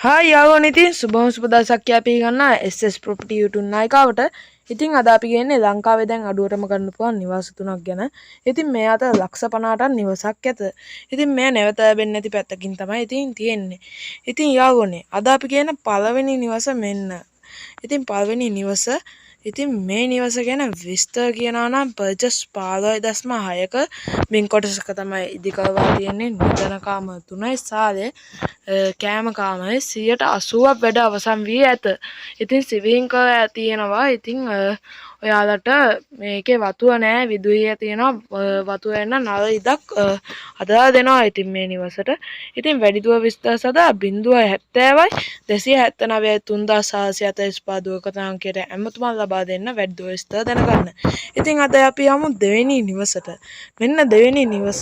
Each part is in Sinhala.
හායි යාළුවනේ ඉතින් සුබම සුබ දවසක් අපි ගන්නා SS property YouTube නායිකාවට. ඉතින් අද අපි ගන්නේ ලංකාවේ දැන් අඩුවටම ගන්න පුළුවන් නිවාස තුනක් ගැන. ඉතින් මේ අතර 150ක් නිවසක් ඇත. ඉතින් මේ නැවත ලැබෙන්නේ නැති පැත්තකින් තමයි ඉතින් තියෙන්නේ. ඉතින් යාළුවනේ අද අපි කියන පළවෙනි නිවස මෙන්න. ඉතින් පළවෙනි නිවස ඉතින් මේ නිවස ගැන විස්තර කියනවා නම් පර්චස් 15.6ක මින් කොටසක තමයි ඉදිකරවා තියෙන්නේ. නිදන කාම 3යි සාලේ කෑම කාමරේ 80%ක් වැඩ අවසන් වී ඇත. ඉතින් සිවිං කරලා තියෙනවා. ඉතින් ඔයාලට මේකේ වතුර නෑ, විදුලිය තියෙනවා. වතුර එන්න නල ඉදක් හදලා දෙනවා ඉතින් මේ නිවසට. ඉතින් වැඩිදුර විස්තර සඳහා 070යි 279යි 3445 දුරකථන අංකයට ඇමතුමක් ලබා දෙන්න වැඩිදුර විස්තර දැනගන්න. ඉතින් අද අපි යමු දෙවෙනි නිවසට. මෙන්න දෙවෙනි නිවස.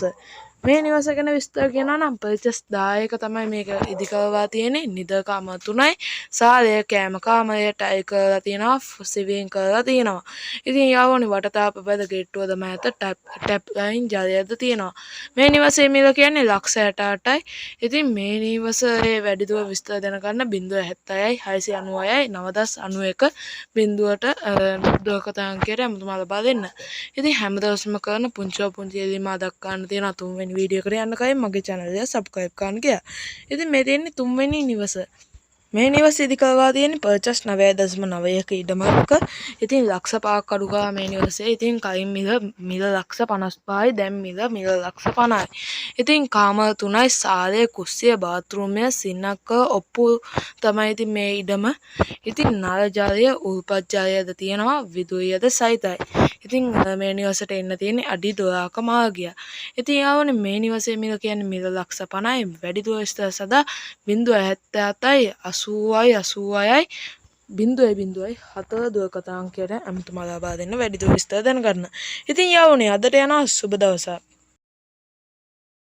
මේ නිවස ගැන විස්තර කියනවා නම් පර්චස් 10ක තමයි මේක ඉදිකරවා තියෙන්නේ. නිදා කාම 3යි සාලය කෑම කාමරය ටයිල් කරලා තියෙනවා, සිවිං කරලා තියෙනවා. ඉතින් යාළුවනි වටතාප බැද ගේට්ටුව තමයි ඇත. ටැප් ලයින් ජලයද තියෙනවා. මේ නිවසේ මිල කියන්නේ 168යි. ඉතින් මේ නිවසේ වැඩිදුර විස්තර දැනගන්න 070යි 696යි 9091 බිඳුවට දුරකථන අංකයට අමුතුම ලබා දෙන්න. ඉතින් හැමදවසම කරන පුංචි එලිමා දක්වන්න තියෙන තුන්වෙනි වීඩියෝ එකට යන්න කලින් මගේ channel එක subscribe කරන්න කියලා. ඉතින් මේ තියෙන්නේ තුන්වෙනි නිවස. මේ නිවස ඉදිකරවා තියෙන්නේ පර්චස් 9.9ක ඉඩමක. ඉතින් ලක්ෂ 5ක් අඩු කරා මේ නිවසේ. ඉතින් කලින් මිල ලක්ෂ 55යි, දැන් මිල 50යි. ඉතින් කාමර 3යි සාලේ කුස්සිය බාත්රූමය සින්නක ඔප්පු තමයි ඉතින් මේ ඉඩම. ඉතින් නල ජලය උල්පත් ජලයද තියෙනවා, විදුලියද සහිතයි. ඉතින් මේ නිවසට එන්න තියෙන්නේ අඩි 12ක මාර්ගය. ඉතින් යාළුවනේ මේ නිවසේ මිල කියන්නේ මිල ලක්ෂ 50යි. වැඩිදුර විස්තර සඳහා 077යි 80යි 86යි 0.4 දුරකථන අංකයට අමුතුම ලබා දෙන්න වැඩිදුර විස්තර දැනගන්න. ඉතින් යාළුවනේ අදට යනවා සුබ දවසක්.